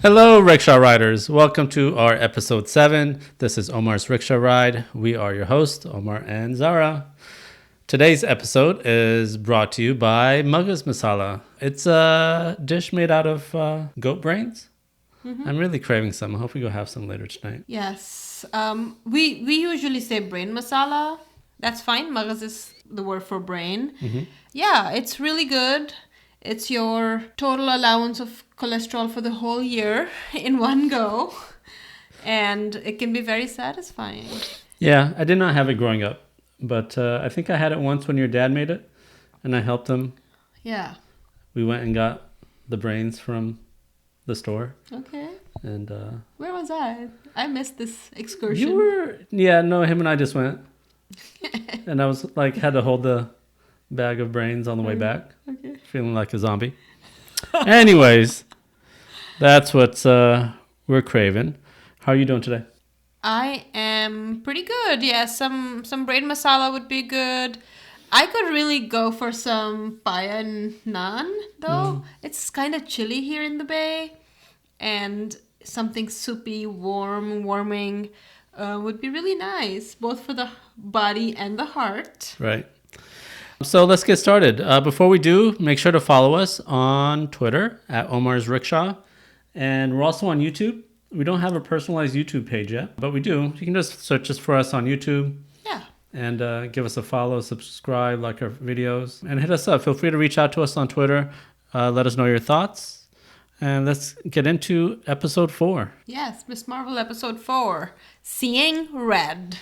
Hello, rickshaw riders. Welcome to our episode 7. This is Omar's Rickshaw Ride. We are your hosts, Omar and Zara. Today's episode is brought to you by Muggah's Masala. It's a dish made out of goat brains. Mm-hmm. I'm really craving some. I hope we go have some later tonight. Yes. We usually say brain masala. That's fine. Muggah's is the word for brain. Mm-hmm. Yeah, it's really good. It's your total allowance of cholesterol for the whole year in one go. And it can be very satisfying. Yeah, I did not have it growing up. But I think I had it once when your dad made it. And I helped him. Yeah. We went and got the brains from the store. Okay. And where was I? I missed this excursion. Him and I just went. And I was like, had to hold the bag of brains on the way back. Okay. Feeling like a zombie. Anyways, that's what we're craving. How are you doing today? I am pretty good. Yeah, some brain masala would be good. I could really go for some paya and naan, though. It's kind of chilly here in the Bay. And something soupy, warming would be really nice, both for the body and the heart. Right. So let's get started. Before we do, make sure to follow us on Twitter at Omar's Rickshaw. And we're also on YouTube. We don't have a personalized YouTube page yet, but we do. You can just search us for us on YouTube. Yeah. And give us a follow, subscribe, like our videos, and hit us up. Feel free to reach out to us on Twitter. Let us know your thoughts. And let's get into episode 4. Yes, Miss Marvel episode 4, Seeing Red.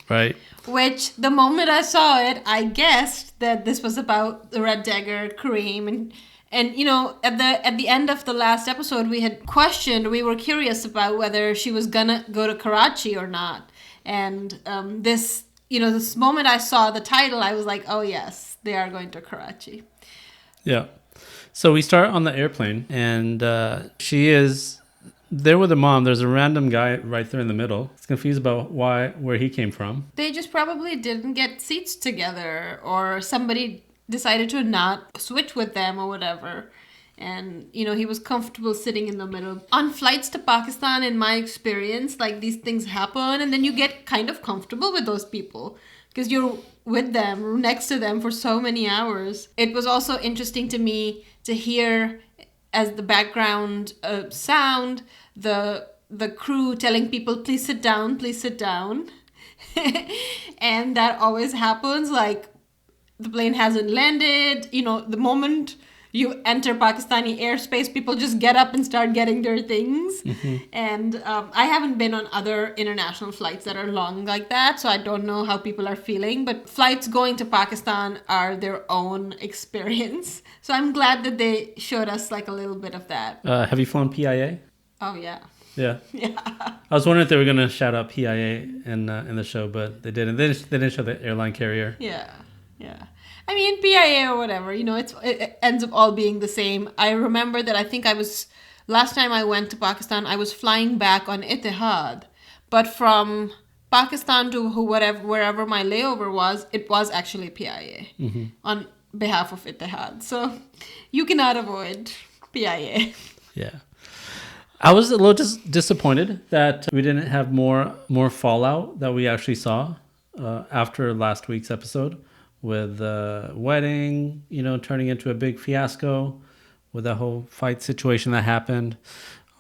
Right. Which, the moment I saw it, I guessed that this was about the Red Dagger cream. And you know, at the end of the last episode, we were curious about whether she was gonna go to Karachi or not. And this moment I saw the title, I was like, oh yes, they are going to Karachi. Yeah. So we start on the airplane, and she is there with her mom. There's a random guy right there in the middle. He's confused about where he came from. They just probably didn't get seats together, or somebody decided to not switch with them or whatever. And, he was comfortable sitting in the middle. On flights to Pakistan, in my experience, like these things happen, and then you get kind of comfortable with those people because you're with them, next to them for so many hours. It was also interesting to me to hear as the background sound, the crew telling people, please sit down, please sit down. And that always happens, like the plane hasn't landed, the moment you enter Pakistani airspace, people just get up and start getting their things. Mm-hmm. And I haven't been on other international flights that are long like that, so I don't know how people are feeling. But flights going to Pakistan are their own experience. So I'm glad that they showed us like a little bit of that. Have you flown PIA? Oh, yeah. Yeah. Yeah. I was wondering if they were going to shout out PIA in the show, but they didn't. They didn't show the airline carrier. Yeah. Yeah. I mean, PIA or whatever, it ends up all being the same. I remember that last time I went to Pakistan, I was flying back on Etihad. But from Pakistan to wherever my layover was, it was actually PIA on behalf of Etihad. So you cannot avoid PIA. Yeah. I was a little disappointed that we didn't have more fallout that we actually saw after last week's episode. With the wedding, turning into a big fiasco with that whole fight situation that happened.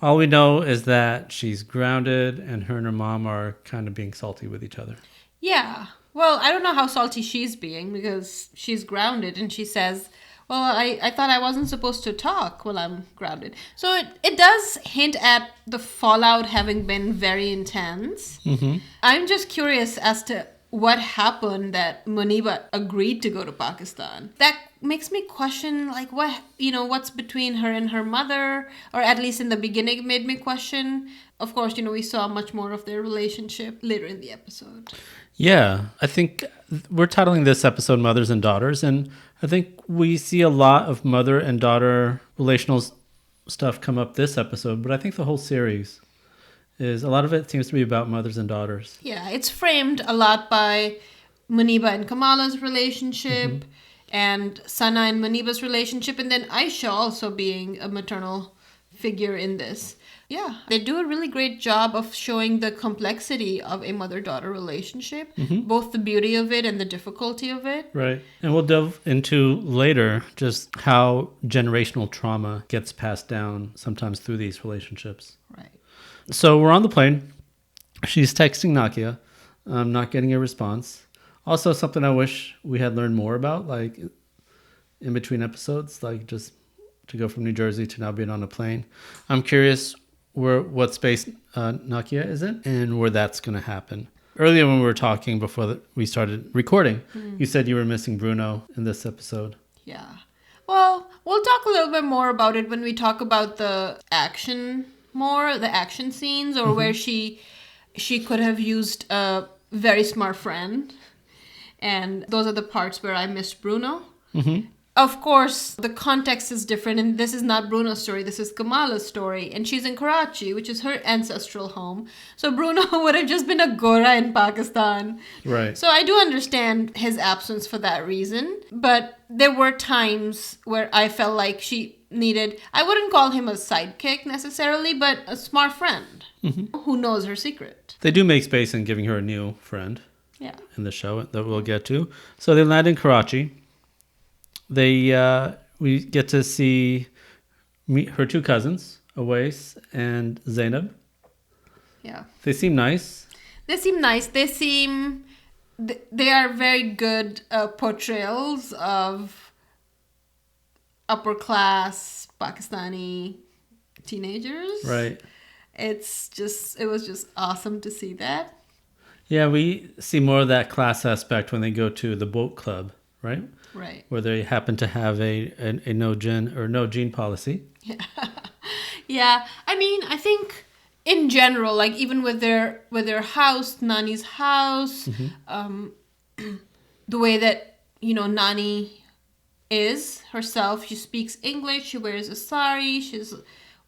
All we know is that she's grounded and her mom are kind of being salty with each other. Yeah. Well, I don't know how salty she's being because she's grounded and she says, well, I thought I wasn't supposed to talk while I'm grounded. So it does hint at the fallout having been very intense. Mm-hmm. I'm just curious as to what happened that Muniba agreed to go to Pakistan. That makes me question, like, what's between her and her mother, or at least in the beginning it made me question. Of course, we saw much more of their relationship later in the episode. Yeah, I think we're titling this episode Mothers and Daughters, and I think we see a lot of mother and daughter relational stuff come up this episode, but I think the whole series a lot of it seems to be about mothers and daughters. Yeah, it's framed a lot by Muniba and Kamala's relationship, and Sana and Muniba's relationship, and then Aisha also being a maternal figure in this. Yeah, they do a really great job of showing the complexity of a mother-daughter relationship, both the beauty of it and the difficulty of it. Right. And we'll delve into later just how generational trauma gets passed down sometimes through these relationships. Right. So we're on the plane. She's texting Nakia. I'm not getting a response. Also, something I wish we had learned more about, like in between episodes, like just to go from New Jersey to now being on a plane. I'm curious what space Nakia is in and where that's going to happen. Earlier when we were talking before we started recording, you said you were missing Bruno in this episode. Yeah. Well, we'll talk a little bit more about it when we talk about the action scenes, or where she could have used a very smart friend. And those are the parts where I missed Bruno. Of course, the context is different, and this is not Bruno's story. This is Kamala's story, and she's in Karachi, which is her ancestral home. So Bruno would have just been a Gora in Pakistan. Right. So I do understand his absence for that reason, but there were times where I felt like she needed, I wouldn't call him a sidekick necessarily, but a smart friend who knows her secret. They do make space in giving her a new friend. Yeah. In the show that we'll get to. So they land in Karachi. We get to meet her two cousins, Awais and Zainab. Yeah. They seem nice. They seem nice. They are very good portrayals of upper class Pakistani teenagers. Right. It was just awesome to see that. Yeah, we see more of that class aspect when they go to the boat club, right? Right. Where they happen to have a no gin or no gene policy. Yeah. Yeah. I mean, I think in general, like even with their house, Nani's house, the way that, Nani is herself, she speaks English, she wears a sari, she's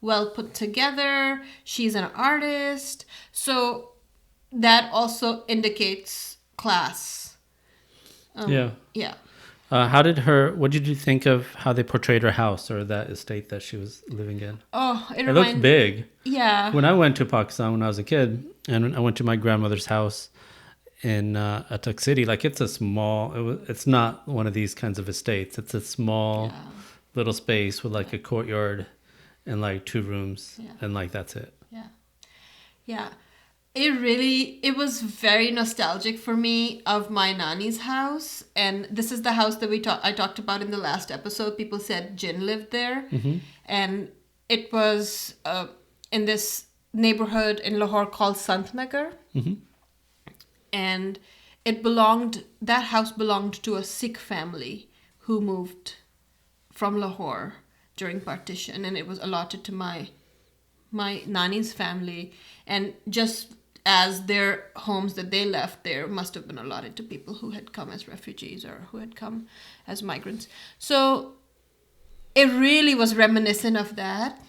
well put together, she's an artist. So that also indicates class. Yeah. Yeah. What did you think of how they portrayed her house or that estate that she was living in? Oh, it looked big. Yeah. When I went to Pakistan when I was a kid, and I went to my grandmother's house in Attock City, like it's not one of these kinds of estates. It's a small little space with like a courtyard and like 2 rooms and like that's it. Yeah. Yeah. It was very nostalgic for me of my Nani's house. And this is the house that I talked about in the last episode. People said Jinn lived there. And it was in this neighborhood in Lahore called Santnagar. And that house belonged to a Sikh family who moved from Lahore during partition. And it was allotted to my Nani's family. And just as their homes that they left there must have been allotted to people who had come as refugees or who had come as migrants. So it really was reminiscent of that.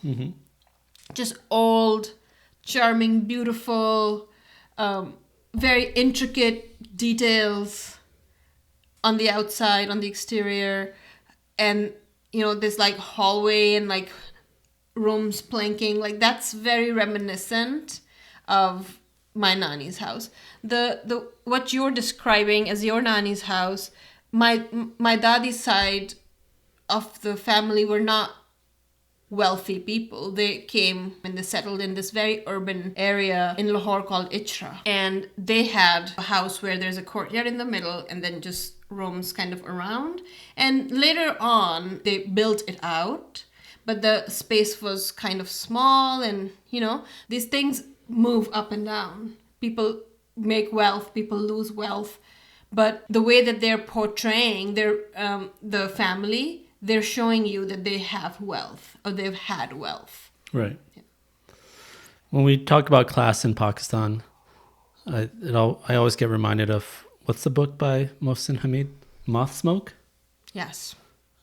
Just old, charming, beautiful, very intricate details on the outside, on the exterior. And, this like hallway and like rooms planking, like that's very reminiscent of my Nani's house. The what you're describing as your Nani's house, my Dadi's side of the family were not wealthy people. They came and they settled in this very urban area in Lahore called Ichra, and they had a house where there's a courtyard in the middle and then just rooms kind of around. And later on they built it out, but the space was kind of small, and these things move up and down. People make wealth, people lose wealth, but the way that they're portraying the family, they're showing you that they have wealth or they've had wealth. Right. Yeah. When we talk about class in Pakistan, I always get reminded of what's the book by Mohsin Hamid, Moth Smoke? Yes.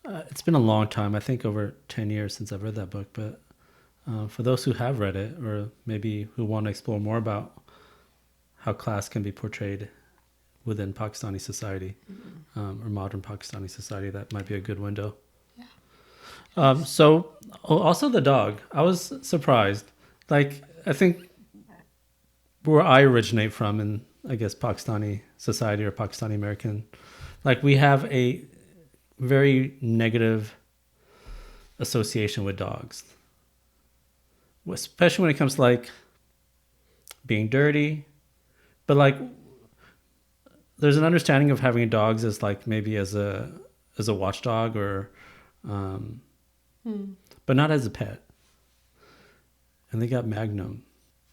It's been a long time, I think over 10 years since I've read that book, but for those who have read it or maybe who want to explore more about how class can be portrayed within Pakistani society, or modern Pakistani society. That might be a good window. So also the dog, I was surprised. Like, I think where I originate from in, I guess, Pakistani society or Pakistani American, like, we have a very negative association with dogs, especially when it comes to like being dirty. But like, there's an understanding of having dogs as like maybe as a watchdog or but not as a pet. And they got Magnum.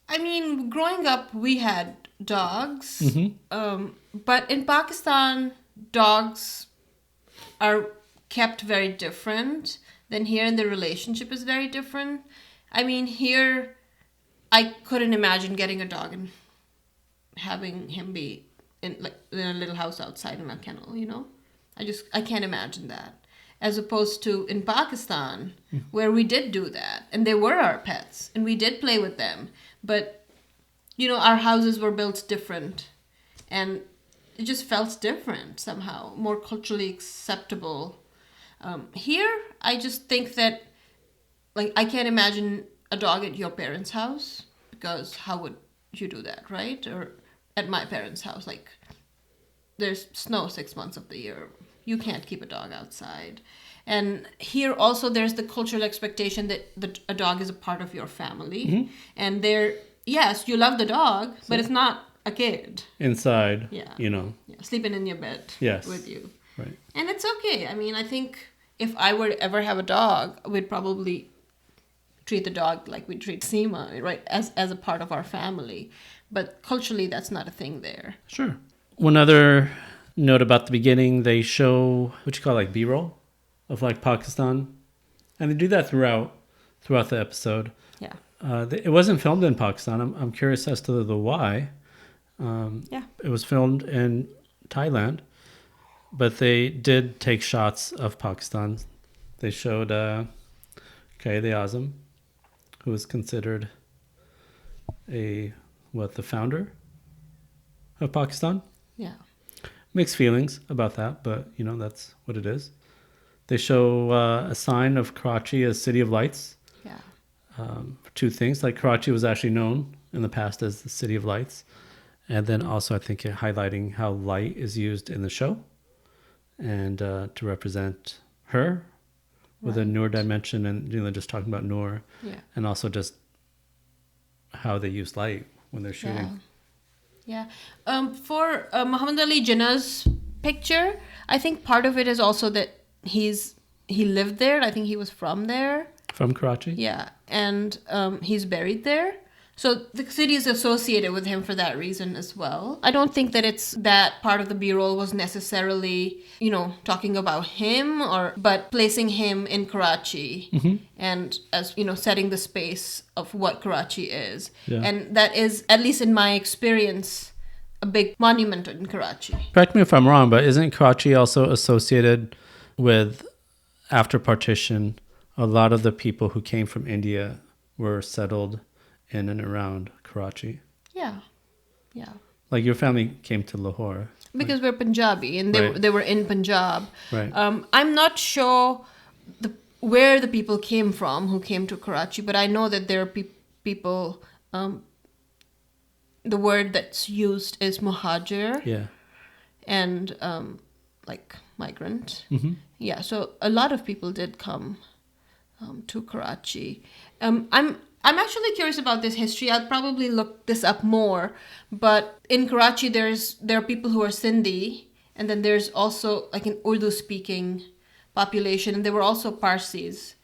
I mean, growing up, we had dogs. But in Pakistan, dogs are kept very different than here, and the relationship is very different. I mean, here, I couldn't imagine getting a dog and having him be in a little house outside in a kennel, you know? I can't imagine that. As opposed to in Pakistan, where we did do that, and they were our pets, and we did play with them. But, you know, our houses were built different, and it just felt different somehow, more culturally acceptable. Here, I just think that, like, I can't imagine a dog at your parents' house, because how would you do that, right? Or at my parents' house, like, there's snow 6 months of the year. You can't keep a dog outside. And here also there's the cultural expectation that a dog is a part of your family. And yes, you love the dog, but it's not a kid. Inside, Sleeping in your bed with you. Right. And it's okay. I mean, I think if I were to ever have a dog, we'd probably treat the dog like we treat Seema, right? As a part of our family. But culturally, that's not a thing there. Sure. One other note about the beginning, they show what you call like B-roll of like Pakistan, and they do that throughout the episode. Yeah. It wasn't filmed in Pakistan. I'm curious as to the why. It was filmed in Thailand, but they did take shots of Pakistan. They showed Quaid-e-Azam, who was considered the founder of Pakistan. Yeah. Mixed feelings about that, but you know, that's what it is. They show a sign of Karachi as City of Lights. Yeah. For two things, like Karachi was actually known in the past as the City of Lights, and then also I think highlighting how light is used in the show, and to represent her with a Noor dimension, and just talking about Noor, and also just how they use light when they're shooting. Yeah. For Muhammad Ali Jinnah's picture, I think part of it is also that he lived there. I think he was from there. From Karachi? Yeah. And he's buried there. So the city is associated with him for that reason as well. I don't think that it's that part of the B-roll was necessarily, talking about him, but placing him in Karachi and as, setting the space of what Karachi is. Yeah. And that is, at least in my experience, a big monument in Karachi. Correct me if I'm wrong, but isn't Karachi also associated with, after partition, a lot of the people who came from India were settled in and around Karachi? Yeah. Like your family came to Lahore. Because we're Punjabi and they were in Punjab. Right. I'm not sure where the people came from who came to Karachi, but I know that there are people, the word that's used is muhajir. Yeah. And like migrant. Yeah, so a lot of people did come to Karachi. I'm actually curious about this history. I'll probably look this up more. But in Karachi, there are people who are Sindhi, and then there's also like an Urdu-speaking population, and there were also Parsis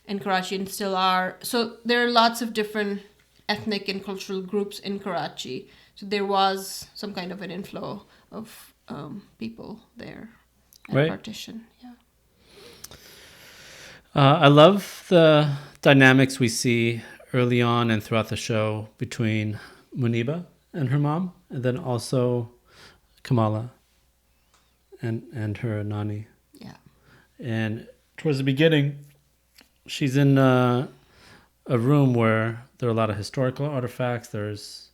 in Karachi and still are. So there are lots of different ethnic and cultural groups in Karachi. So there was some kind of an inflow of people there at partition. Yeah. I love the dynamics we see early on and throughout the show between Muniba and her mom, and then also Kamala and her Nani. Yeah. And towards the beginning, she's in a room where there are a lot of historical artifacts. There's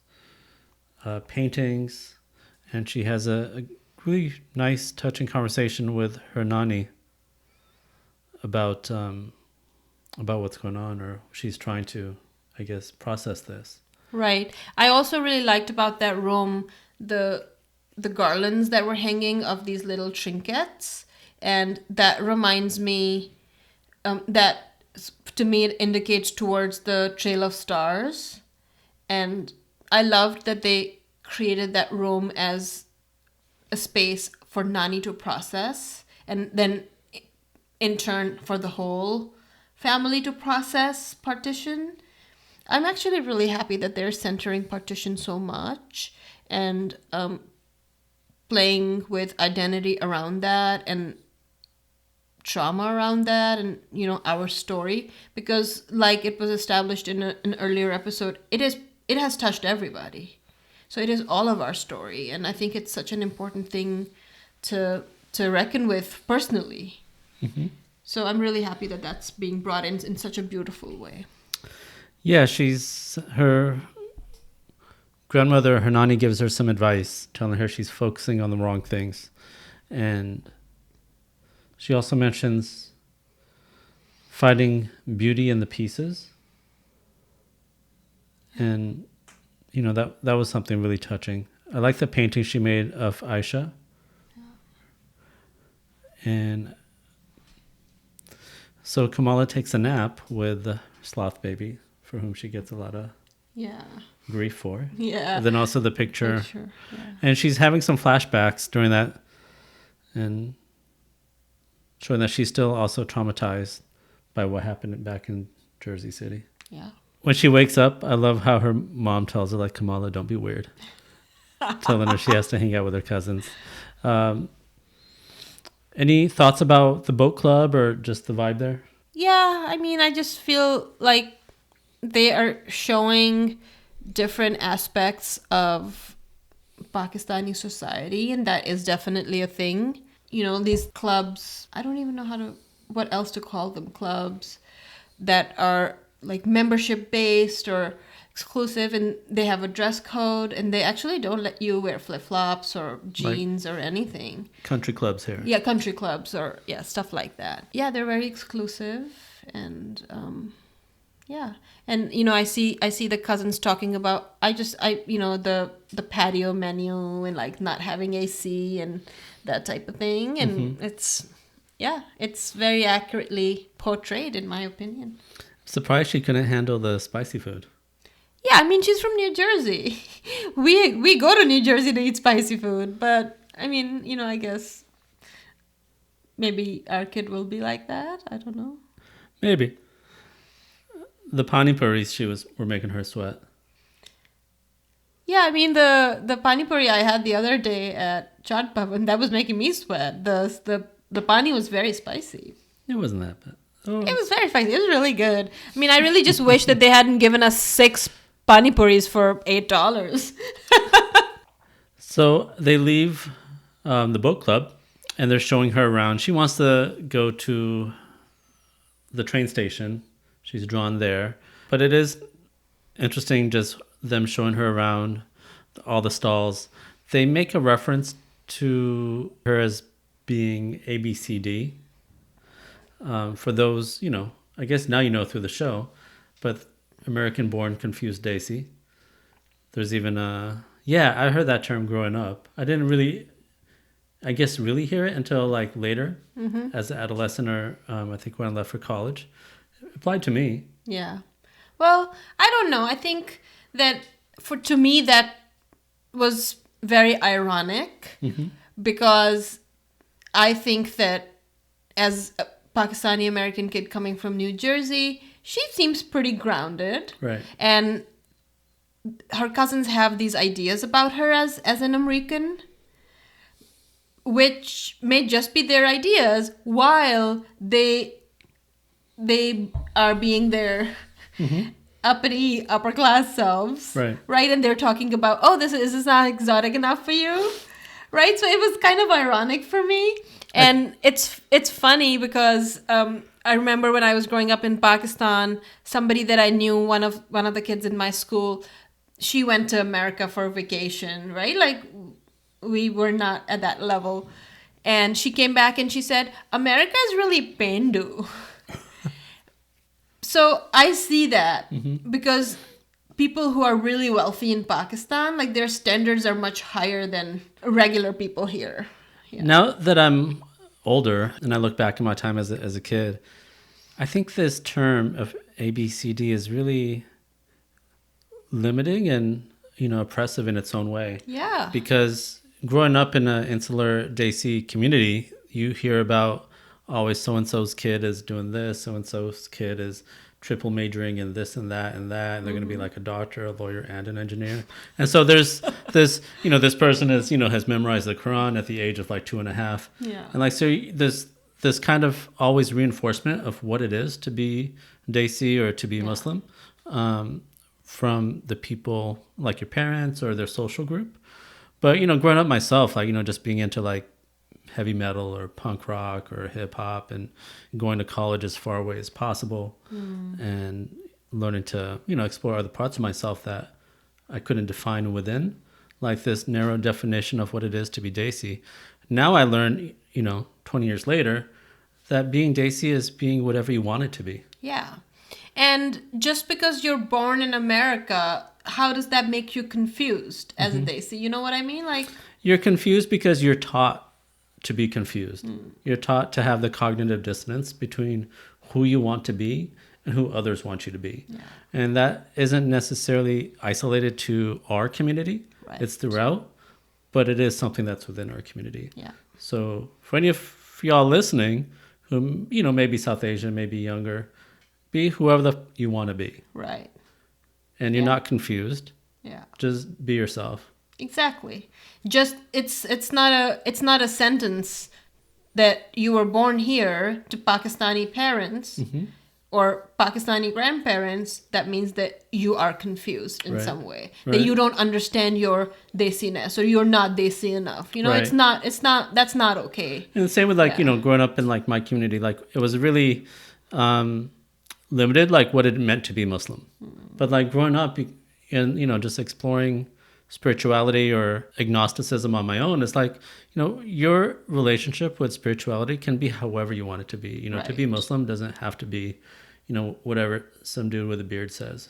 paintings, and she has a really nice, touching conversation with her nanny about what's going on, or she's trying to, I guess, process this. Right. I also really liked about that room the garlands that were hanging of these little trinkets, and that reminds me that to me it indicates towards the Trail of Stars, and I loved that they created that room as a space for Nani to process, and then in turn for the whole family to process partition. I'm actually really happy that they're centering partition so much and playing with identity around that and trauma around that, and our story, because like it was established in an earlier episode, it has touched everybody. So it is all of our story, and I think it's such an important thing to reckon with personally. Mm-hmm. So I'm really happy that that's being brought in such a beautiful way. Yeah, her grandmother, her nanny, gives her some advice, telling her she's focusing on the wrong things. And she also mentions finding beauty in the pieces. And, that was something really touching. I like the painting she made of Aisha. Yeah. And so Kamala takes a nap with Sloth Baby, for whom she gets a lot of grief for. Yeah. And then also the picture. Yeah. And she's having some flashbacks during that, and showing that she's still also traumatized by what happened back in Jersey City. Yeah. When she wakes up, I love how her mom tells her, like, Kamala, don't be weird. Telling her she has to hang out with her cousins. Any thoughts about the boat club or just the vibe there? Yeah, I mean, I just feel like they are showing different aspects of Pakistani society, and that is definitely a thing. These clubs, I don't even know what else to call them, clubs that are like membership based or exclusive, and they have a dress code, and they actually don't let you wear flip-flops or jeans or anything. Country clubs here. Yeah, country clubs or stuff like that. Yeah, they're very exclusive, and and I see the cousins talking about the patio menu and like not having AC and that type of thing, and it's very accurately portrayed, in my opinion. Surprised she couldn't handle the spicy food. Yeah, I mean, she's from New Jersey. We go to New Jersey to eat spicy food, but I mean, I guess maybe our kid will be like that. I don't know. Maybe. The pani puris were making her sweat. Yeah, I mean the pani puri I had the other day at Chaat Bhavan, that was making me sweat. The pani was very spicy. It wasn't that bad. Oh. It was very spicy. It was really good. I mean, I really just wish that they hadn't given us 6 pani puris for $8. So they leave the boat club, and they're showing her around. She wants to go to the train station. She's drawn there. But it is interesting just them showing her around all the stalls. They make a reference to her as being ABCD. For those, I guess now through the show, but American-born confused Daisy. There's even I heard that term growing up. I didn't really, really hear it until like later, as an adolescent, or I think when I left for college. It applied to me. Yeah. Well, I don't know. I think that to me that was very ironic, because I think that as a Pakistani American kid coming from New Jersey, she seems pretty grounded. Right. And her cousins have these ideas about her as an American, which may just be their ideas while they are being their uppity upper class selves. Right. And they're talking about, is this not exotic enough for you? Right. So it was kind of ironic for me. And it's funny because I remember when I was growing up in Pakistan, somebody that I knew, one of the kids in my school, she went to America for vacation, right? Like we were not at that level. And she came back and she said, America is really pendu. So I see that because people who are really wealthy in Pakistan, like their standards are much higher than regular people here. Yeah. Now that I'm older and I look back at my time as a kid, I think this term of ABCD is really limiting and, oppressive in its own way. Yeah. Because growing up in an insular Desi community, you hear about always so-and-so's kid is doing this, so-and-so's kid is triple majoring in this and that and that, and they're going to be like a doctor, a lawyer, and an engineer. And so there's this, this person is, has memorized the Quran at the age of like 2.5. Yeah. And like, so there's this kind of always reinforcement of what it is to be Desi or to be Muslim from the people like your parents or their social group. But, growing up myself, like, just being into like heavy metal or punk rock or hip hop and going to college as far away as possible and learning to, explore other parts of myself that I couldn't define within, like this narrow definition of what it is to be Desi. Now I learn, 20 years later, that being Desi is being whatever you want it to be. Yeah. And just because you're born in America, how does that make you confused as a Desi? You know what I mean? Like, you're confused because you're taught to be confused. You're taught to have the cognitive dissonance between who you want to be and who others want you to be. Yeah. And that isn't necessarily isolated to our community. Right. It's throughout, but it is something that's within our community. Yeah. So for any of y'all listening who, maybe South Asian, maybe younger, be whoever you want to be. Right. And you're not confused. Yeah. Just be yourself. Exactly. Just it's not a sentence that you were born here to Pakistani parents or Pakistani grandparents. That means that you are confused in some way. Right. That you don't understand your Desiness or you're not Desi enough. It's not that's not okay. And the same with like, growing up in like my community, like it was really limited, like what it meant to be Muslim. But like growing up and, just exploring spirituality or agnosticism on my own, it's like, your relationship with spirituality can be however you want it to be. To be Muslim doesn't have to be, whatever some dude with a beard says.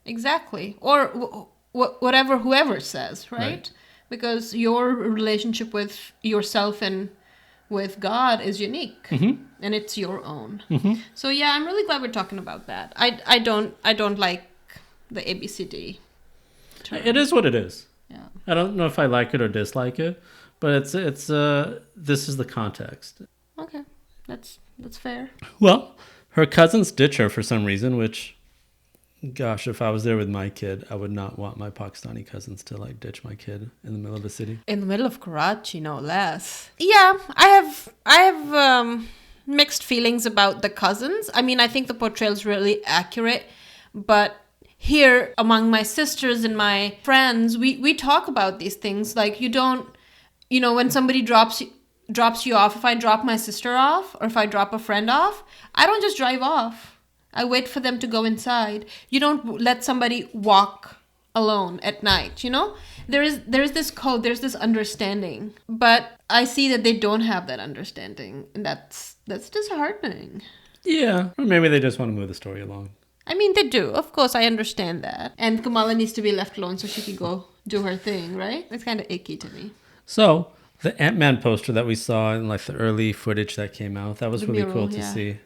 Exactly. Or whatever whoever says, right? Because your relationship with yourself and with God is unique and it's your own. So yeah, I'm really glad we're talking about that. I don't like the ABCD term. It is what it is. Yeah. I don't know if I like it or dislike it, but it's this is the context. Okay. That's fair. Well, her cousins ditch her for some reason, which, gosh, if I was there with my kid, I would not want my Pakistani cousins to like ditch my kid in the middle of the city. In the middle of Karachi, no less. Yeah, I have mixed feelings about the cousins. I mean, I think the portrayal is really accurate, but here among my sisters and my friends, we talk about these things. Like you don't, when somebody drops you off, if I drop my sister off or if I drop a friend off, I don't just drive off. I wait for them to go inside. You don't let somebody walk alone at night, There is this code, there's this understanding. But I see that they don't have that understanding, and that's disheartening. Yeah, or maybe they just want to move the story along. I mean, they do. Of course, I understand that. And Kamala needs to be left alone so she can go do her thing, right? It's kind of icky to me. So, the Ant-Man poster that we saw in like the early footage that came out, that was the really mural, cool to see.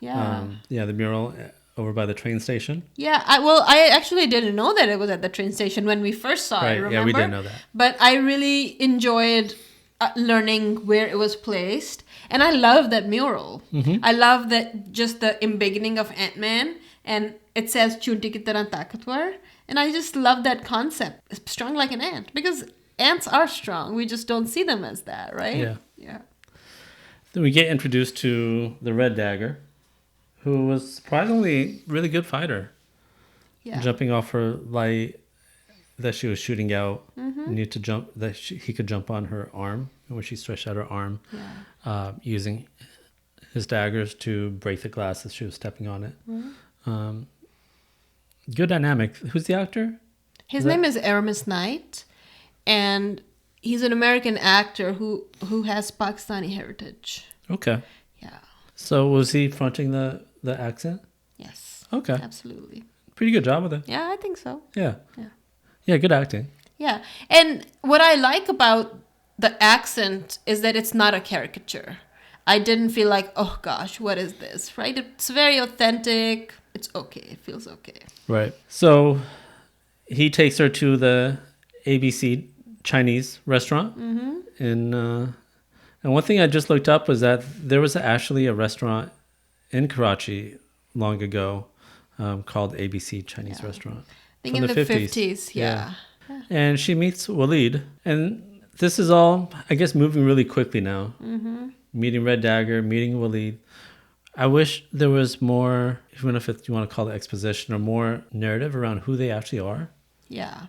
Yeah. The mural over by the train station. Yeah, I actually didn't know that it was at the train station when we first saw it, remember? Yeah, we didn't know that. But I really enjoyed learning where it was placed. And I love that mural. I love that just the beginning of Ant-Man. And it says, Chunti ki tarah taakatwar. And I just love that concept. It's strong like an ant. Because ants are strong. We just don't see them as that, right? Yeah. Then we get introduced to the Red Dagger, who was surprisingly really good fighter. Yeah. Jumping off her light that she was shooting out. Needed to jump, he could jump on her arm. When she stretched out her arm. Using his daggers to break the glass as she was stepping on it. Good dynamic. Who's the actor? His name is Aramis Knight. And He's an American actor who has Pakistani heritage. Okay. Yeah. So was he fronting the accent? Yes. Okay. Absolutely. Pretty good job with it. Yeah, I think so. Yeah. Yeah. Yeah, good acting. Yeah. And what I like about the accent is that it's not a caricature. I didn't feel like, oh gosh, what is this? Right? It's very authentic. It's okay. It feels okay. Right. So he takes her to the ABC Chinese restaurant. And one thing I just looked up was that there was actually a restaurant in Karachi long ago called ABC Chinese Restaurant. I think in the 50s. Yeah. And she meets Walid. And this is all, I guess, moving really quickly now. Meeting Red Dagger, meeting Walid. I wish there was more, even if you want to call it exposition, or more narrative around who they actually are. Yeah.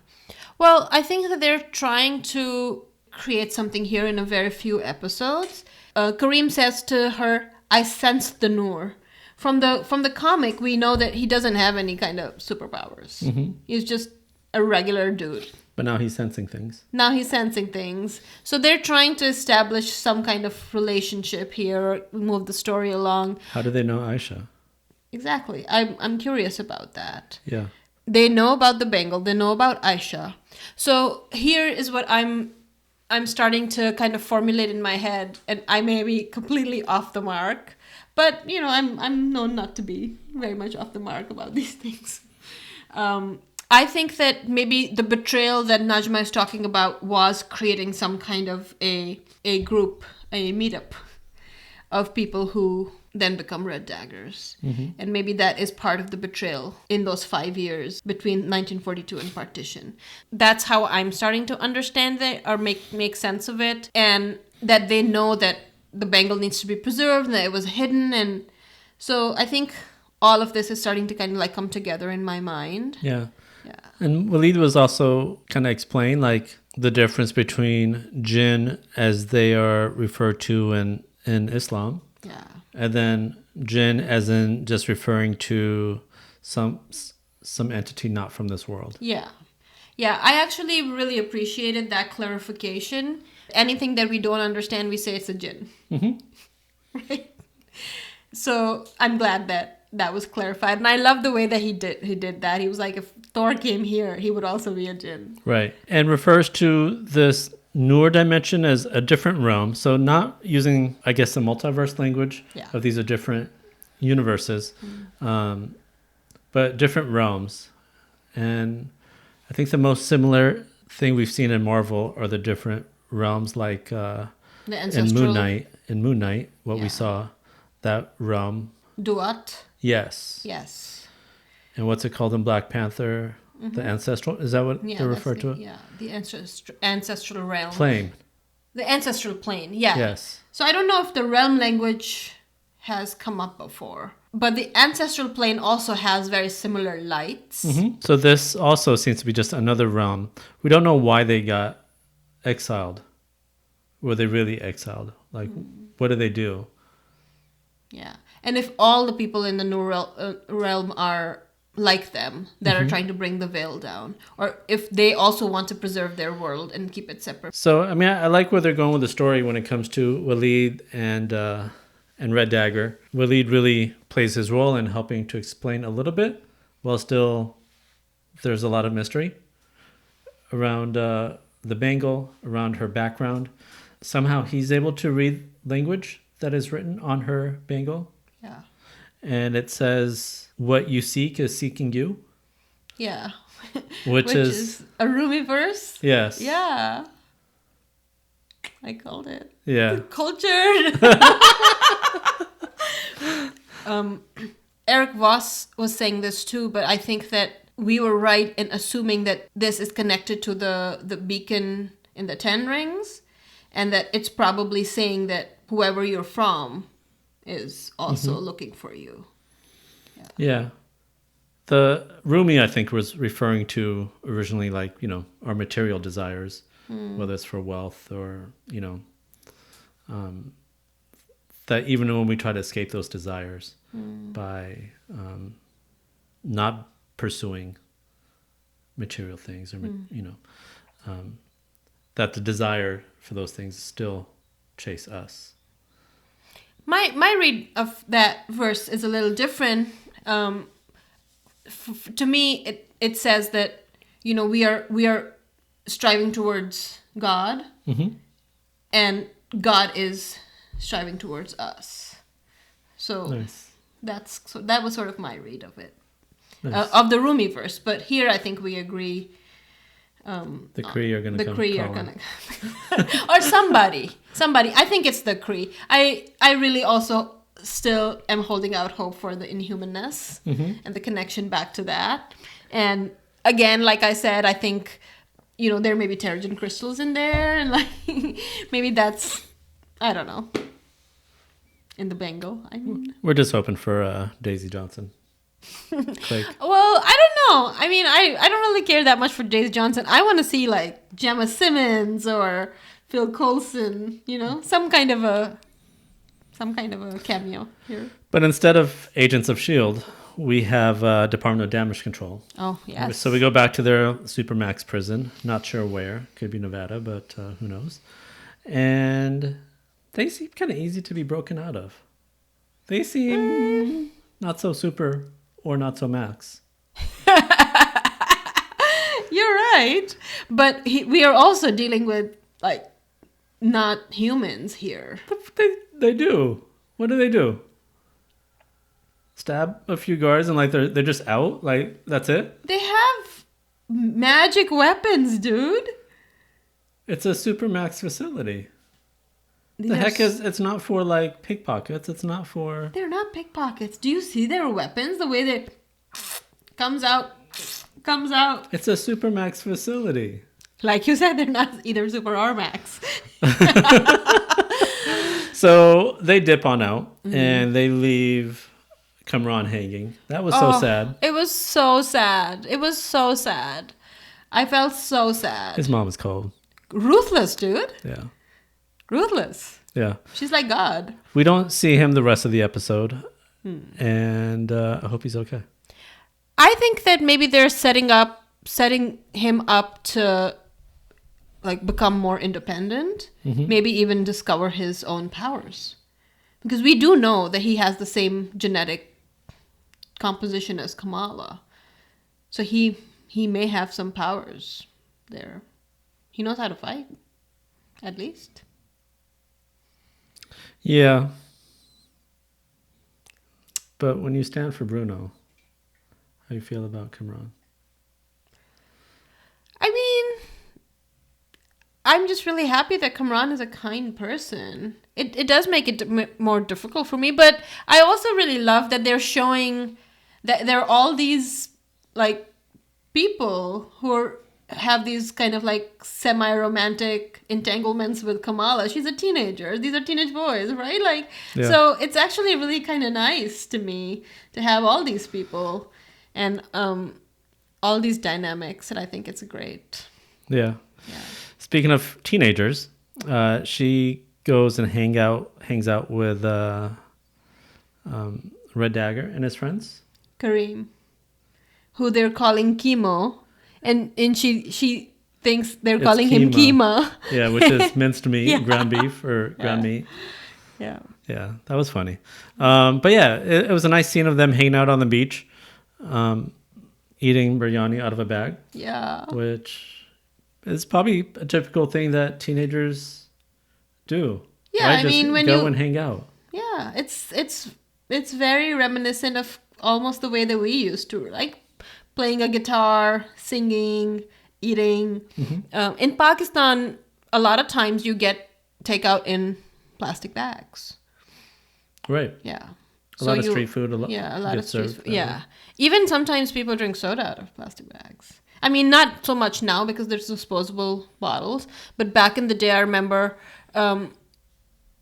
Well, I think that they're trying to create something here in a very few episodes. Kareem says to her, I sensed the Noor. From the comic, we know that he doesn't have any kind of superpowers. He's just a regular dude. But now he's sensing things. Now he's sensing things. So they're trying to establish some kind of relationship here, move the story along. How do they know Aisha? Exactly. I'm curious about that. Yeah. They know about the Bengal. They know about Aisha. So here is what I'm starting to kind of formulate in my head, and I may be completely off the mark, but I'm known not to be very much off the mark about these things. I think that maybe the betrayal that Najma is talking about was creating some kind of a group, a meetup of people who then become Red Daggers. And maybe that is part of the betrayal in those 5 years between 1942 and partition. That's how I'm starting to understand it or make sense of it. And that they know that the Bengal needs to be preserved and that it was hidden. And so I think all of this is starting to kind of like come together in my mind. Yeah. Yeah. And Walid was also kind of explain like the difference between jinn as they are referred to in Islam. Yeah. And then jinn as in just referring to some entity not from this world. Yeah. Yeah, I actually really appreciated that clarification. Anything that we don't understand, we say it's a jinn. Right? So I'm glad that was clarified. And I love the way that he did that. He was like, if Thor came here, he would also be a jinn. Right. And refers to this Noor dimension as a different realm. So not using, I guess, the multiverse language of these are different universes, but different realms. And I think the most similar thing we've seen in Marvel are the different realms, like in Moon Knight, what we saw, that realm. Duat. Yes. Yes. And what's it called in Black Panther? The ancestral, is that what they refer to it? Yeah, the ancestral realm. Plane. The ancestral plane, yeah. Yes. So I don't know if the realm language has come up before, but the ancestral plane also has very similar lights. So this also seems to be just another realm. We don't know why they got exiled. Were they really exiled? Like, what did they do? Yeah. And if all the people in the new realm are like them, that are trying to bring the veil down, or if they also want to preserve their world and keep it separate. So, I mean, I like where they're going with the story when it comes to Walid and Red Dagger. Walid really plays his role in helping to explain a little bit, while still there's a lot of mystery around the Bengal, around her background. Somehow he's able to read language that is written on her Bengal. Yeah. And it says, what you seek is seeking you. Yeah. Which is a Rumi verse. Yes. Yeah. I called it. Yeah. Cultured. Eric Voss was saying this too, but I think that we were right in assuming that this is connected to the beacon in the 10 rings, and that it's probably saying that whoever you're from is also looking for you. Yeah. The Rumi, I think, was referring to originally, like, our material desires, whether it's for wealth or, that even when we try to escape those desires by not pursuing material things, or, that the desire for those things still chase us. My read of that verse is a little different. To me, it says that, you know, we are striving towards God, and God is striving towards us. So Nice. that was sort of my read of it, Nice. of the Rumi verse. But here, I think we agree. The Cree are going to The come. Cree are calling. gonna, or somebody. I think it's the Cree. I really also still am holding out hope for the inhumanness and the connection back to that. And again, like I said, I think, you know, there may be Terrigen crystals in there, and like maybe that's, I don't know, in the bangle. I mean, We're just hoping for Daisy Johnson. Click. well, I don't know. I mean, I don't really care that much for Daisy Johnson. I want to see like Gemma Simmons or Phil Coulson, you know, some kind of a cameo here. But instead of Agents of S.H.I.E.L.D., we have Department of Damage Control. Oh, yes. So we go back to their Supermax prison. Not sure where. Could be Nevada, but who knows. And they seem kind of easy to be broken out of. They seem not so super or not so max. You're right. But we are also dealing with, like, not humans here. They do. What do? Stab a few guards and like they're just out? Like, that's it? They have magic weapons, dude. It's a Supermax facility. These The are heck is, it's not for like pickpockets. It's not for... They're not pickpockets. Do you see their weapons? The way they comes out. It's a Supermax facility. Like you said, they're not either Super or Max. So they dip on out and they leave Kamran hanging. That was so sad. It was so sad. I felt so sad. His mom is cold. Ruthless, dude. Yeah. Ruthless. Yeah. She's like God. We don't see him the rest of the episode. And I hope he's okay. I think that maybe they're setting him up to like become more independent, maybe even discover his own powers. Because we do know that he has the same genetic composition as Kamala. So he may have some powers there. He knows how to fight, at least. Yeah. But when you stand for Bruno, how do you feel about Kamran? I mean, I'm just really happy that Kamran is a kind person. It does make it more difficult for me, but I also really love that they're showing that there are all these like people who have these kind of like semi-romantic entanglements with Kamala. She's a teenager. These are teenage boys, right? Like, Yeah. So it's actually really kind of nice to me to have all these people and all these dynamics, and I think it's great. Yeah. Yeah. Speaking of teenagers, she goes and hangs out with Red Dagger and his friends. Kareem, who they're calling Chemo, and she thinks they're It's calling him Keema. Yeah, which is minced meat, Yeah. ground beef or ground meat. Yeah. Yeah, that was funny. But yeah, it was a nice scene of them hanging out on the beach, eating biryani out of a bag, Yeah. which is probably a typical thing that teenagers do. Yeah, right? I Just mean, when go you- and hang out. Yeah, it's very reminiscent of almost the way that we used to, like playing a guitar, singing, eating. In Pakistan, a lot of times you get takeout in plastic bags. Right. Yeah. A lot of street food. A lot of gets street served food. Yeah. Even sometimes people drink soda out of plastic bags. I mean, not so much now because there's disposable bottles, but back in the day, I remember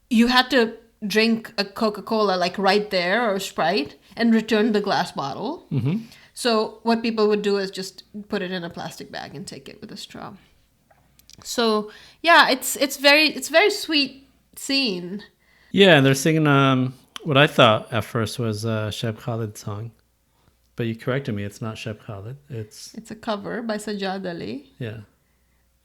you had to drink a Coca-Cola like right there or Sprite and return the glass bottle. So what people would do is just put it in a plastic bag and take it with a straw. So yeah, it's very sweet scene. Yeah, and they're singing what I thought at first was Sheb Khalid's song. But you corrected me, it's not Sheb Khalid. It's a cover by Sajjad Ali. yeah.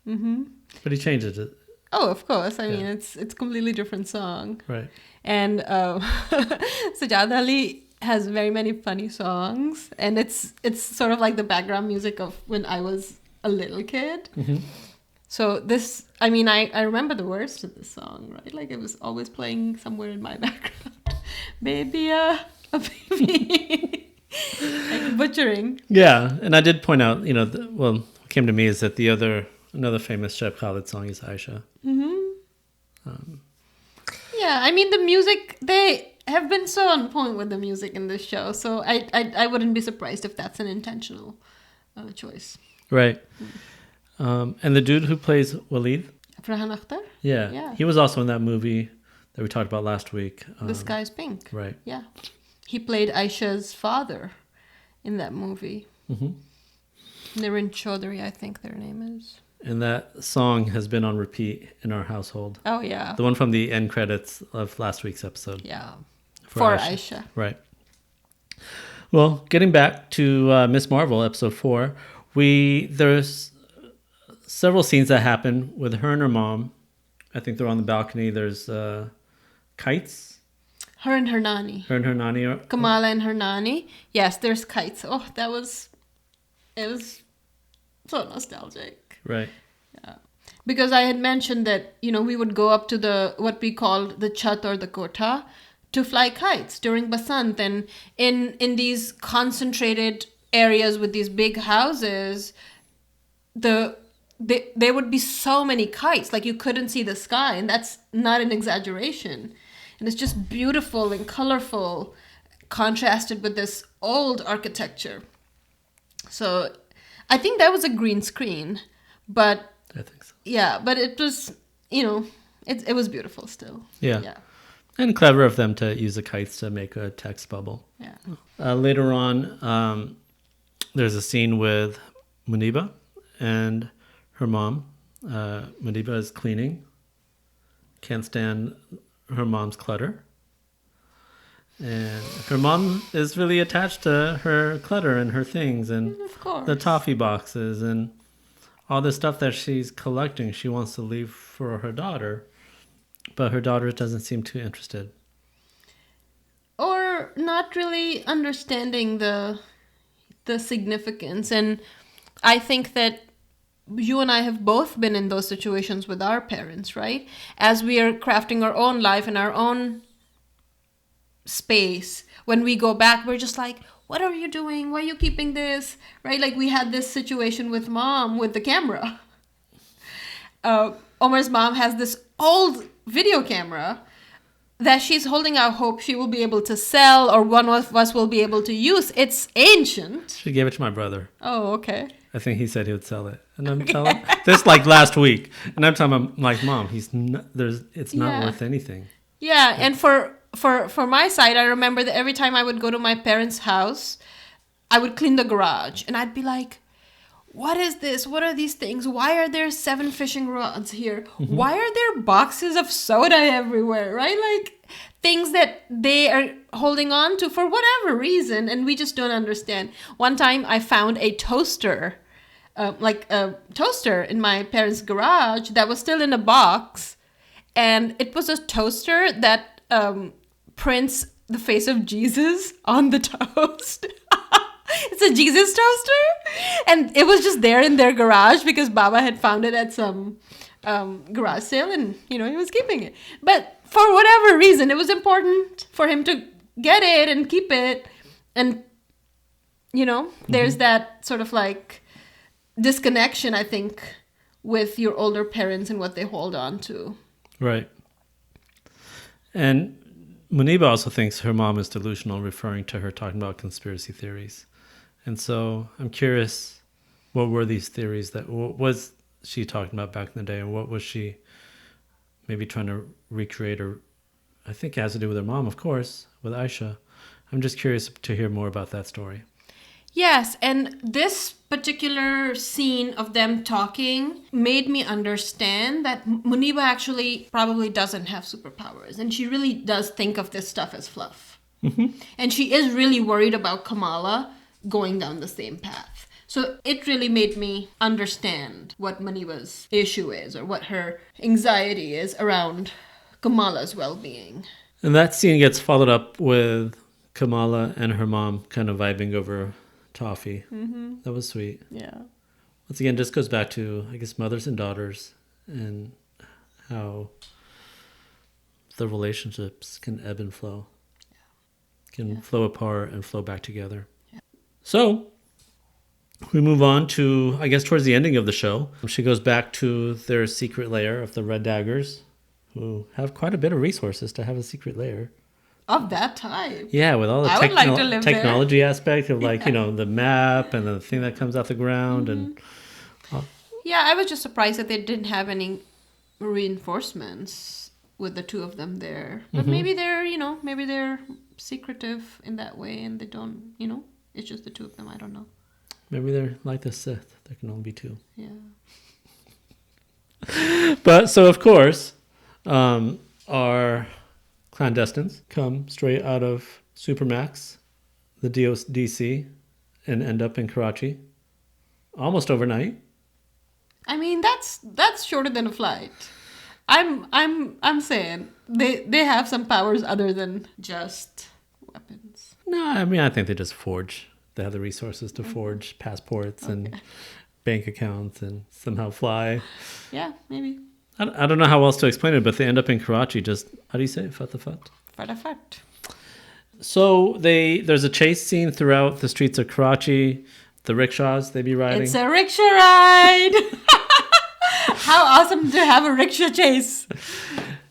But he changes it. Oh, of course. I mean, it's completely different song. Right. And Sajad Ali has very many funny songs, and it's sort of like the background music of when I was a little kid. So this, I mean, I remember the words to this song, right? Like it was always playing somewhere in my background. Baby, a baby. Like butchering. Yeah, and I did point out, what came to me is that another famous Sheb Khalid song is Aisha. Yeah, I mean, the music, they have been so on point with the music in this show, so I wouldn't be surprised if that's an intentional choice. Right. And the dude who plays Walid? Farhan Akhtar? Yeah. He was also in that movie that we talked about last week. The Sky is Pink. Right. Yeah. He played Aisha's father in that movie. Nirin Chaudhary, I think their name is. And that song has been on repeat in our household. Oh, yeah. The one from the end credits of last week's episode. Yeah. For Aisha. Right. Well, getting back to Miss Marvel, episode 4, there's several scenes that happen with her and her mom. I think they're on the balcony. There's kites. Her and her nanny. Kamala and her nanny. Yes, there's kites. Oh, it was so nostalgic. Right. Yeah. Because I had mentioned that, we would go up to what we called the chat or the kota to fly kites during Basant. And in these concentrated areas with these big houses, there would be so many kites, like you couldn't see the sky. And that's not an exaggeration. And it's just beautiful and colorful, contrasted with this old architecture. So I think that was a green screen. But I think so. Yeah, but it was, it was beautiful still. Yeah. And clever of them to use the kites to make a text bubble. Yeah. Later on, there's a scene with Muniba and her mom. Muniba is cleaning. Can't stand her mom's clutter. And her mom is really attached to her clutter and her things and of course. The toffee boxes and all the stuff that she's collecting. She wants to leave for her daughter, but her daughter doesn't seem too interested. Or not really understanding the significance. And I think that you and I have both been in those situations with our parents, right? As we are crafting our own life in our own space, when we go back, we're just like, what are you doing? Why are you keeping this? Right? Like we had this situation with mom with the camera. Omar's mom has this old video camera that she's holding out hope she will be able to sell or one of us will be able to use. It's ancient. She gave it to my brother. Oh, okay. I think he said he would sell it. And I'm telling this like last week. And I'm telling him like, Mom, it's not worth anything. Yeah, and for my side, I remember that every time I would go to my parents' house, I would clean the garage and I'd be like, what is this? What are these things? Why are there 7 fishing rods here? Mm-hmm. Why are there boxes of soda everywhere, right? Like things that they are holding on to for whatever reason, and we just don't understand. One time I found a toaster, in my parents' garage that was still in a box, and it was a toaster that prints the face of Jesus on the toast. It's a Jesus toaster. And it was just there in their garage because Baba had found it at some garage sale and, he was keeping it. But for whatever reason, it was important for him to get it and keep it. And, there's that sort of like disconnection, I think, with your older parents and what they hold on to. Right. And Muniba also thinks her mom is delusional, referring to her talking about conspiracy theories. And so I'm curious, what were these theories what was she talking about back in the day? And what was she maybe trying to recreate? Or I think it has to do with her mom, of course, with Aisha. I'm just curious to hear more about that story. Yes, and this particular scene of them talking made me understand that Muniba actually probably doesn't have superpowers. And she really does think of this stuff as fluff. Mm-hmm. And she is really worried about Kamala going down the same path. So it really made me understand what Maniva's issue is, or what her anxiety is around Kamala's well-being. And that scene gets followed up with Kamala and her mom kind of vibing over toffee. Mm-hmm. That was sweet. Yeah. Once again, just goes back to, I guess, mothers and daughters and how the relationships can ebb and flow. Can flow apart and flow back together. Yeah. So we move on to, I guess, towards the ending of the show. She goes back to their secret lair of the Red Daggers, who have quite a bit of resources to have a secret lair. Of that type. Yeah, with all the I would like to live technology aspect of like, the map and the thing that comes out the ground. And yeah, I was just surprised that they didn't have any reinforcements with the two of them there. But maybe they're, maybe they're secretive in that way and they don't, it's just the two of them. I don't know. Maybe they're like the Sith. There can only be two. Yeah. But so, of course, our clandestines come straight out of Supermax, the DC, and end up in Karachi almost overnight. I mean, that's shorter than a flight. I'm saying they have some powers other than just weapons. No, I mean, I think they just forge. They have the resources to forge passports and bank accounts and somehow fly. Yeah, maybe. I don't know how else to explain it, but they end up in Karachi just, how do you say it? Fatafat? Fatafat. So there's a chase scene throughout the streets of Karachi. The rickshaws they be riding. It's a rickshaw ride. How awesome to have a rickshaw chase.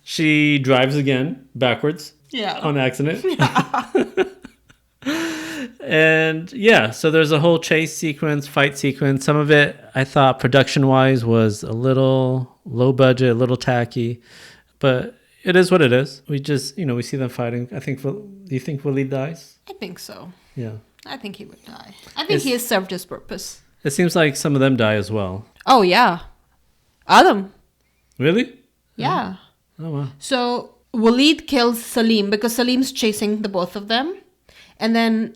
She drives again backwards. Yeah. On accident. Yeah. And yeah, so there's a whole chase sequence, fight sequence. Some of it I thought production-wise was a little low budget, a little tacky, but it is what it is. We just, we see them fighting. Do you think Waleed dies? I think so. Yeah. I think he would die. I think he has served his purpose. It seems like some of them die as well. Oh, yeah. Adam. Really? Yeah. Oh, wow. So Waleed kills Salim because Salim's chasing the both of them. And then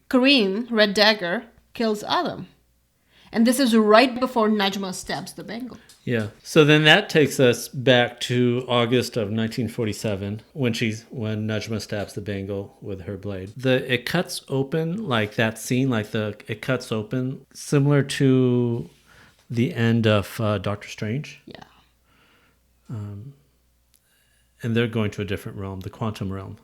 Kareem, Red Dagger, kills Adam. And this is right before Najma stabs the Bengal. Yeah. So then that takes us back to August of 1947 when Najma stabs the Bengal with her blade. It cuts open like that scene, it cuts open similar to the end of Doctor Strange. Yeah. And they're going to a different realm, the quantum realm.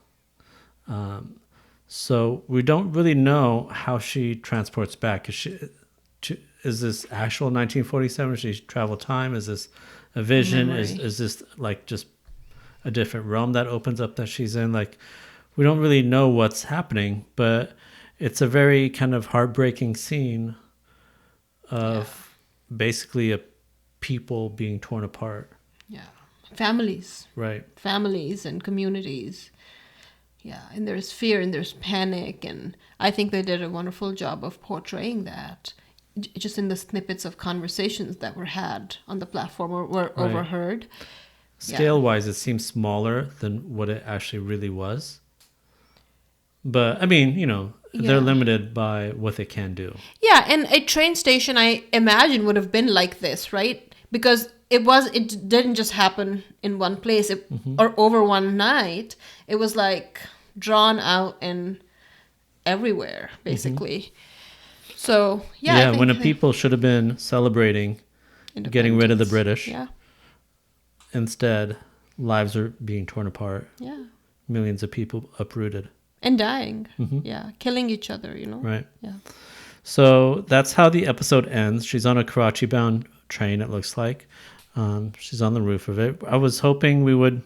So we don't really know how she transports back. Is this actual 1947? Does she travel time? Is this a vision? Is this like just a different realm that opens up that she's in? Like, we don't really know what's happening, but it's a very kind of heartbreaking scene of basically a people being torn apart. Yeah. Families. Right. Families and communities. Yeah, and there's fear and there's panic, and I think they did a wonderful job of portraying that just in the snippets of conversations that were had on the platform or were overheard. Scale-wise, it seems smaller than what it actually really was. But, I mean, they're limited by what they can do. Yeah, and a train station, I imagine, would have been like this, right? Because it didn't just happen in one place or over one night. It was like drawn out and everywhere, basically. So, yeah. When people should have been celebrating getting rid of the British. Yeah. Instead, lives are being torn apart. Yeah. Millions of people uprooted. And dying. Yeah. Killing each other, Right. Yeah. So that's how the episode ends. She's on a Karachi-bound train, it looks like. She's on the roof of it. I was hoping we would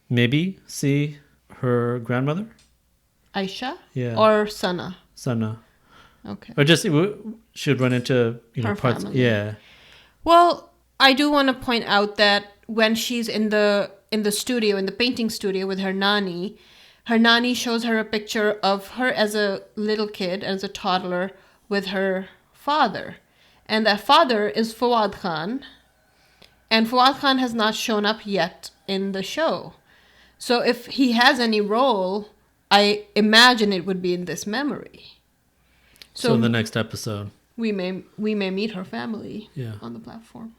maybe see her grandmother. Aisha? Yeah. Or Sana? Sana. Okay. Or just she would run into her parts. Family. Yeah. Well, I do want to point out that when she's in the studio, in the painting studio with her nani shows her a picture of her as a little kid, as a toddler, with her father. And that father is Fawad Khan. And Fawad Khan has not shown up yet in the show. So if he has any role, I imagine it would be in this memory. So in the next episode. we may meet her family Yeah. on the platform.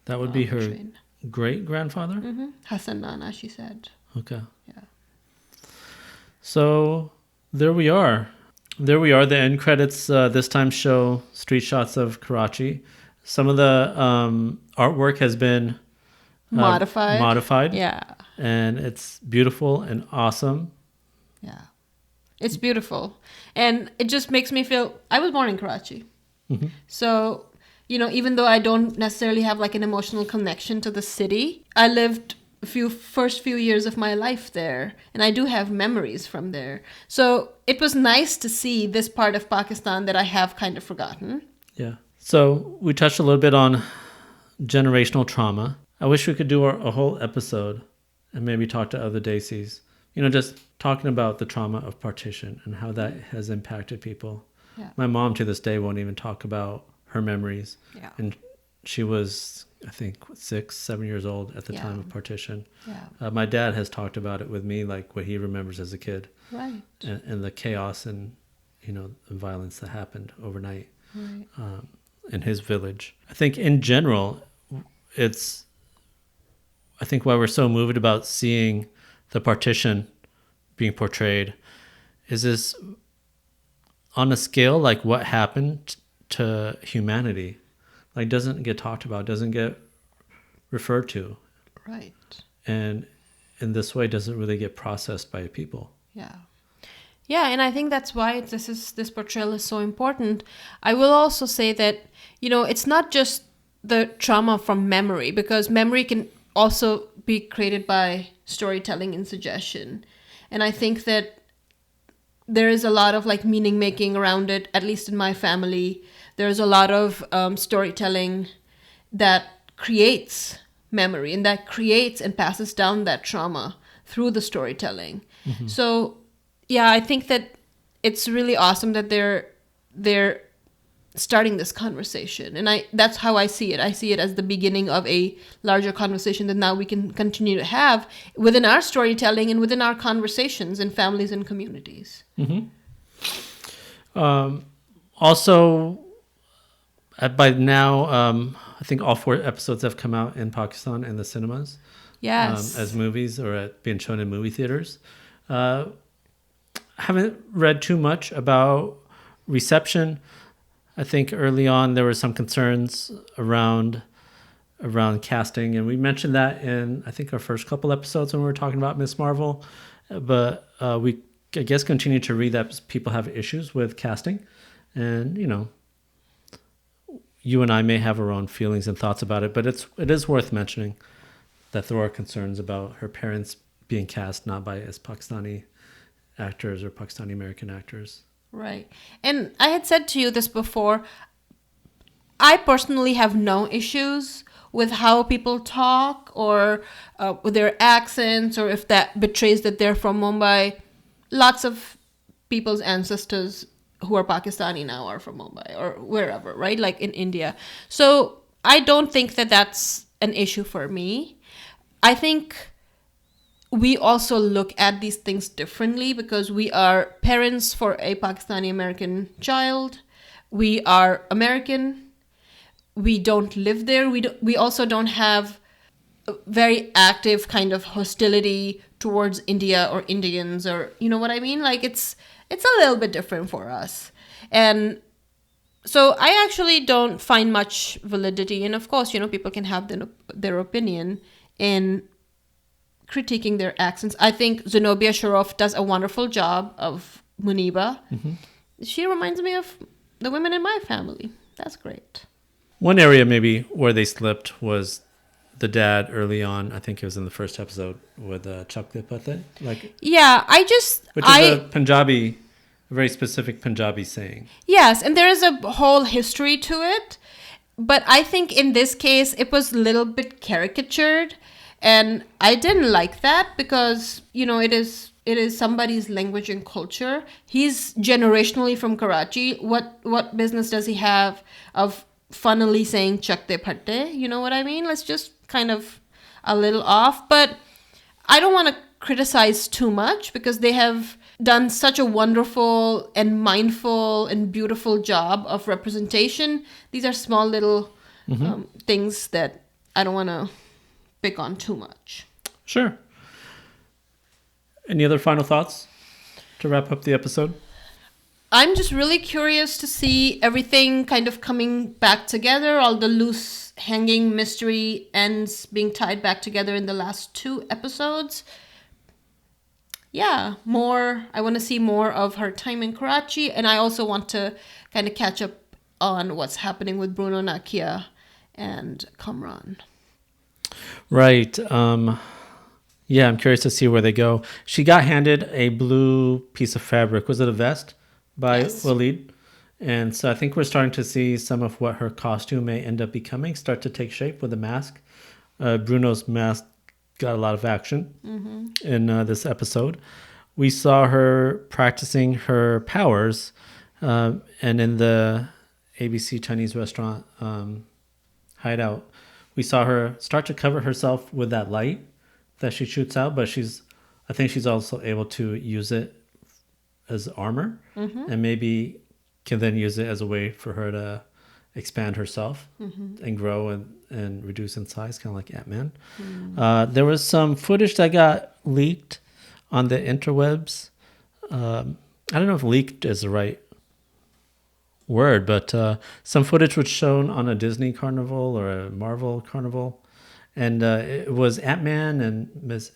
That would be on the her train. great-grandfather? Hassan Nana, she said. Okay. Yeah. So there we are. There we are. The end credits this time show street shots of Karachi. Some of the artwork has been modified. Yeah. And it's beautiful and awesome. Yeah. It's beautiful. And it just makes me feel... I was born in Karachi. So, even though I don't necessarily have like an emotional connection to the city, I lived first few years of my life there, and I do have memories from there. So it was nice to see this part of Pakistan that I have kind of forgotten. Yeah. So we touched a little bit on generational trauma. I wish we could do a whole episode and maybe talk to other Desis. Just talking about the trauma of partition and how that has impacted people. Yeah. My mom to this day won't even talk about her memories. Yeah. And she was, I think, 6, 7 years old at the Yeah. time of partition. Yeah. My dad has talked about it with me, like what he remembers as a kid. Right. And the chaos and, the violence that happened overnight in his village. I think in general, I think why we're so moved about seeing the partition being portrayed is this on a scale like what happened to humanity, like doesn't get talked about, doesn't get referred to. Right. And in this way doesn't really get processed by people. Yeah. Yeah, and I think that's why this portrayal is so important. I will also say that, it's not just the trauma from memory, because memory can also be created by storytelling and suggestion. And I think that there is a lot of like meaning making around it, at least in my family. There's a lot of storytelling that creates memory and that creates and passes down that trauma through the storytelling. So yeah, I think that it's really awesome that they're starting this conversation. And that's how I see it. I see it as the beginning of a larger conversation that now we can continue to have within our storytelling and within our conversations in families and communities. Also, by now, I think all 4 episodes have come out in Pakistan in the cinemas. Yes. As movies or being shown in movie theaters. Haven't read too much about reception. I think early on there were some concerns around casting, and we mentioned that in I think our first couple episodes when we were talking about Miss Marvel. But we I guess continue to read that people have issues with casting, and you and I may have our own feelings and thoughts about it, but it is worth mentioning that there are concerns about her parents being cast not by as Pakistani actors or Pakistani American actors. Right. And I had said to you this before, I personally have no issues with how people talk or with their accents, or if that betrays that they're from Mumbai. Lots of people's ancestors who are Pakistani now are from Mumbai or wherever, right? Like in India. So I don't think that that's an issue for me. I think we also look at these things differently because we are parents for a Pakistani American child. We are American. We don't live there. We also don't have a very active kind of hostility towards India or Indians, or you know what I mean? Like it's a little bit different for us. And so I actually don't find much validity. And of course, people can have their opinion in critiquing their accents. I think Zenobia Shroff does a wonderful job of Muniba. Mm-hmm. She reminds me of the women in my family. That's great. One area maybe where they slipped was the dad early on. I think it was in the first episode with chocolate pate. Which is a Punjabi, a very specific Punjabi saying. Yes, and there is a whole history to it. But I think in this case, it was a little bit caricatured. And I didn't like that because, it is somebody's language and culture. He's generationally from Karachi. What business does he have of funnily saying chakte phatte? You know what I mean? Let's just kind of a little off. But I don't want to criticize too much because they have done such a wonderful and mindful and beautiful job of representation. These are small little things that I don't want to pick on too much. Sure. Any other final thoughts to wrap up the episode? I'm just really curious to see everything kind of coming back together, all the loose hanging mystery ends being tied back together in the last 2 episodes. Yeah, I want to see more of her time in Karachi, and I also want to kind of catch up on what's happening with Bruno Nakia and Kamran. Right. Yeah, I'm curious to see where they go. She got handed a blue piece of fabric. Was it a vest by Walid? And so I think we're starting to see some of what her costume may end up becoming start to take shape with the mask. Bruno's mask got a lot of action in this episode. We saw her practicing her powers, and in the ABC Chinese restaurant hideout, we saw her start to cover herself with that light that she shoots out, but I think she's also able to use it as armor, and maybe can then use it as a way for her to expand herself and grow and reduce in size, kind of like Ant-Man. There was some footage that got leaked on the interwebs. I don't know if leaked is the right word, but some footage was shown on a Disney carnival or a Marvel carnival. And it was Ant-Man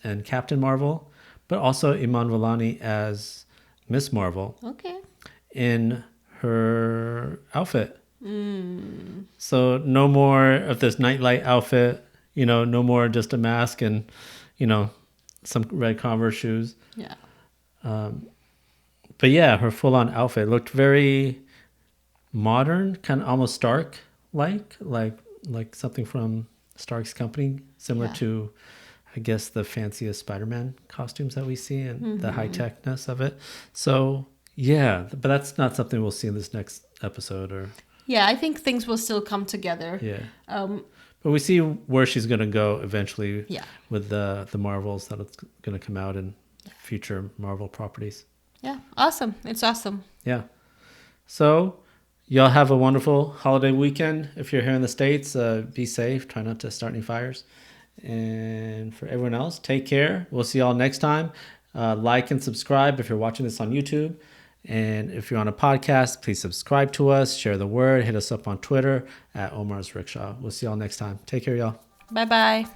and Captain Marvel, but also Iman Vellani as Miss Marvel. Okay. In her outfit. So no more of this nightlight outfit, no more just a mask and, some red Converse shoes. Yeah. But yeah, her full-on outfit looked very modern, kind of almost Stark-like, like something from Stark's company, similar to, I guess, the fanciest Spider-Man costumes that we see and the high-techness of it. So, yeah, but that's not something we'll see in this next episode. Yeah, I think things will still come together. Yeah. But we see where she's going to go eventually with the Marvels that it's going to come out in future Marvel properties. Yeah, awesome. It's awesome. Yeah. So, y'all have a wonderful holiday weekend. If you're here in the States, be safe. Try not to start any fires. And for everyone else, take care. We'll see y'all next time. Like and subscribe if you're watching this on YouTube. And if you're on a podcast, please subscribe to us, share the word, hit us up on Twitter at Omar's Rickshaw. We'll see y'all next time. Take care, y'all. Bye-bye.